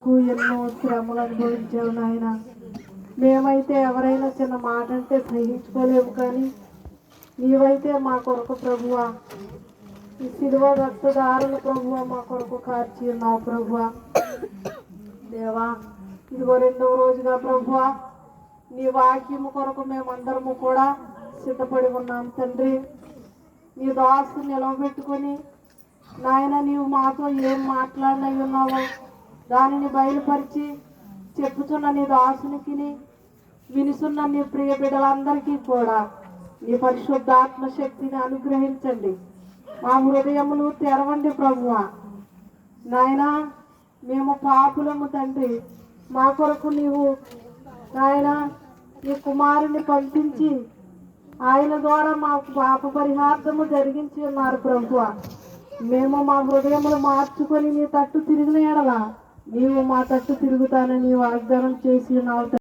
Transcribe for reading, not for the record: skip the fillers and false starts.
కొరకు ఎన్నో శ్రమలు అనుభవించావు నాయన. మేమైతే ఎవరైనా చిన్న మాట అంటే సహించుకోలేము, కానీ నీవైతే మా కొరకు ప్రభువా ఈ శిలువ రక్తదారులు ప్రభువా మా కొరకు కార్చి ఉన్నావు ప్రభువా. దేవా, ఇదిగో రెండవ రోజుగా ప్రభువా నీ వాక్యము కొరకు మేమందరము కూడా సిద్ధపడి ఉన్నాం తండ్రి. నీ దాసు నిలవబెట్టుకొని నాయన నీవు మాతో ఏం మాట్లాడినవి ఉన్నావో దానిని బయలుపరిచి చెప్పుతున్న నీ దాసునికి వినుసున్న నీ ప్రియ బిడ్డలందరికీ కూడా నీ పరిశుద్ధాత్మ శక్తిని అనుగ్రహించండి. మా హృదయములు తెరవండి ప్రభువా. నాయన మేము పాపులము తండ్రి, మా కొరకు నీవు నాయన నీ కుమారుని పంపించి ఆయన ద్వారా మాకు పాప పరిహార్థము జరిగించి ఉన్నారు ప్రభువా. మేము మా హృదయములు మార్చుకొని నీ తట్టు తిరిగిన ఎడల నీవు మా తట్టు తిరుగుతానని వాగ్దానం చేసి ఉన్నావు.